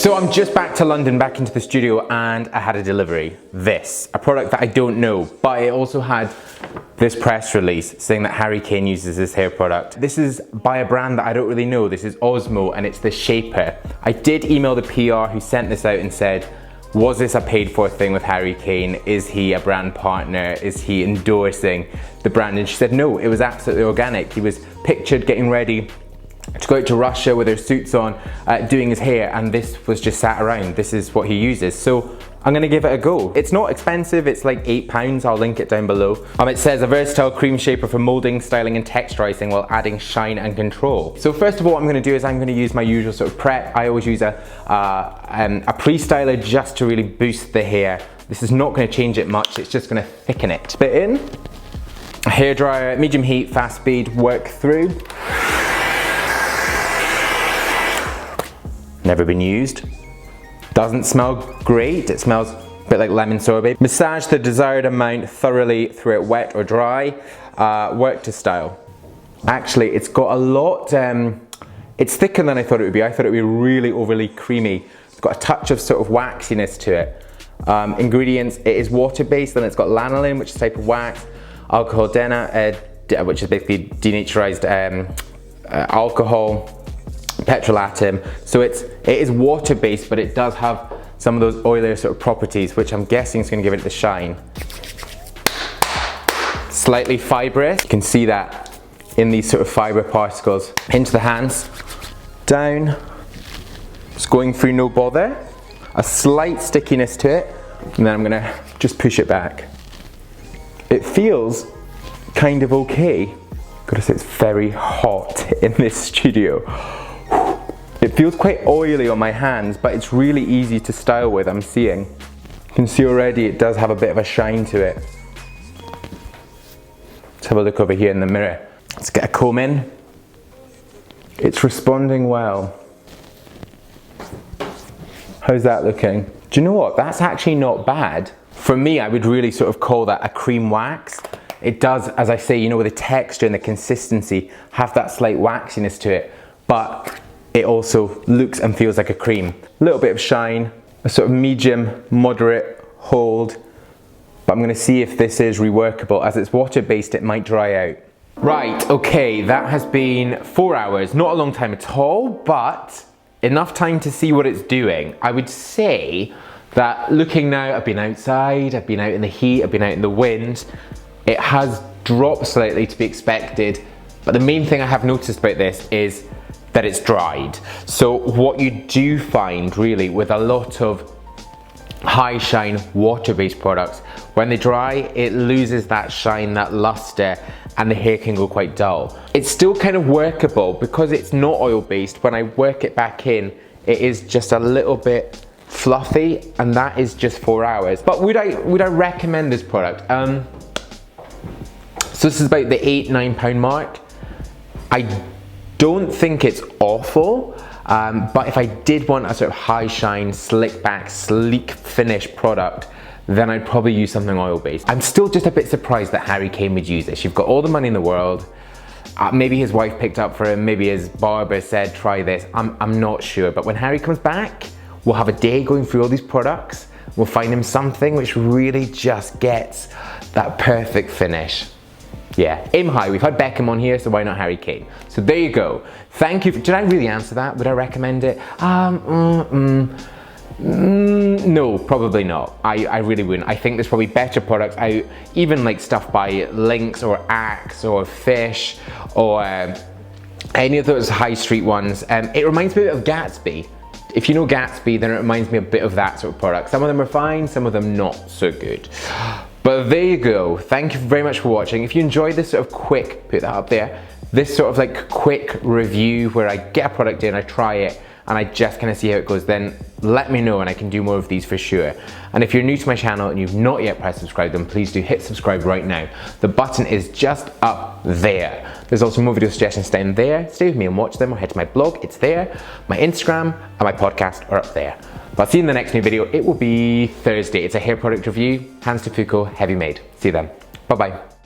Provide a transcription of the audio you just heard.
So I'm just back to London, back into the studio, and I had a delivery. This, a product that I don't know, but it also had this press release saying that Harry Kane uses this hair product. This is by a brand that I don't really know. This is OSMO, and it's the Shaper. I did email the PR who sent this out and said, was this a paid for thing with Harry Kane? Is he a brand partner? Is he endorsing the brand? And she said no, it was absolutely organic. He was pictured getting ready to go out to Russia with their suits on, doing his hair, and this was just sat around. This is what he uses. So I'm gonna give it a go. It's not expensive, it's like £8. I'll link it down below. It says a versatile cream shaper for molding, styling and texturizing while adding shine and control. So first of all, what I'm gonna do is I'm gonna use my usual sort of prep. I always use a pre-styler just to really boost the hair. This is not gonna change it much, it's just gonna thicken it. Spit in, a hairdryer, medium heat, fast speed, work through. Never been used. Doesn't smell great, it smells a bit like lemon sorbet. Massage the desired amount thoroughly through it, wet or dry. Work to style. Actually, it's got a lot, it's thicker than I thought it would be. I thought it would be really overly creamy. It's got a touch of sort of waxiness to it. Ingredients, it is water-based, and it's got lanolin, which is a type of wax, alcohol denna, which is basically denaturized alcohol, petrolatum. So it is water-based, but it does have some of those oilier sort of properties, which I'm guessing is going to give it the shine. Slightly fibrous. You can see that in these sort of fiber particles. Into the hands, down. It's going through no bother. A slight stickiness to it, and then I'm going to just push it back. It feels kind of okay. Gotta say, it's very hot in this studio. It feels quite oily on my hands, but it's really easy to style with, I'm seeing. You can see already it does have a bit of a shine to it. Let's have a look over here in the mirror. Let's get a comb in. It's responding well. How's that looking? Do you know what? That's actually not bad. For me, I would really sort of call that a cream wax. It does, as I say, you know, with the texture and the consistency, have that slight waxiness to it, but it also looks and feels like a cream. A little bit of shine, a sort of medium, moderate hold, but I'm gonna see if this is reworkable. As it's water-based, it might dry out. Right, okay, that has been 4 hours. Not a long time at all, but enough time to see what it's doing. I would say that looking now, I've been outside, I've been out in the heat, I've been out in the wind. It has dropped slightly, to be expected, but the main thing I have noticed about this is that it's dried. So what you do find really with a lot of high shine water-based products, when they dry, it loses that shine, that luster, and the hair can go quite dull. It's still kind of workable because it's not oil-based. When I work it back in, it is just a little bit fluffy, and that is just 4 hours. But would I recommend this product? So this is about the £8–9 mark. I don't think it's awful, but if I did want a sort of high shine, slick back, sleek finish product, then I'd probably use something oil-based. I'm still just a bit surprised that Harry Kane would use this. You've got all the money in the world. Maybe his wife picked up for him, maybe his barber said, try this. I'm not sure, but when Harry comes back, we'll have a day going through all these products. We'll find him something which really just gets that perfect finish. Yeah, aim high. We've had Beckham on here, so why not Harry Kane? So there you go. Thank you. Did I really answer that? Would I recommend it? No, probably not. I really wouldn't. I think there's probably better products out, even like stuff by Lynx or Axe or Fish or any of those high street ones. It reminds me of Gatsby. If you know Gatsby, then it reminds me a bit of that sort of product. Some of them are fine, some of them not so good. But there you go. Thank you very much for watching. If you enjoyed this sort of quick, put that up there, this sort of like quick review where I get a product in, I try it, and I just kind of see how it goes, then let me know and I can do more of these for sure. And if you're new to my channel and you've not yet pressed subscribe, then please do hit subscribe right now. The button is just up there. There's also more video suggestions down there. Stay with me and watch them, or head to my blog, it's there. My Instagram and my podcast are up there. But I'll see you in the next new video. It will be Thursday. It's a hair product review, hands to Foucault, heavy made. See you then. Bye-bye.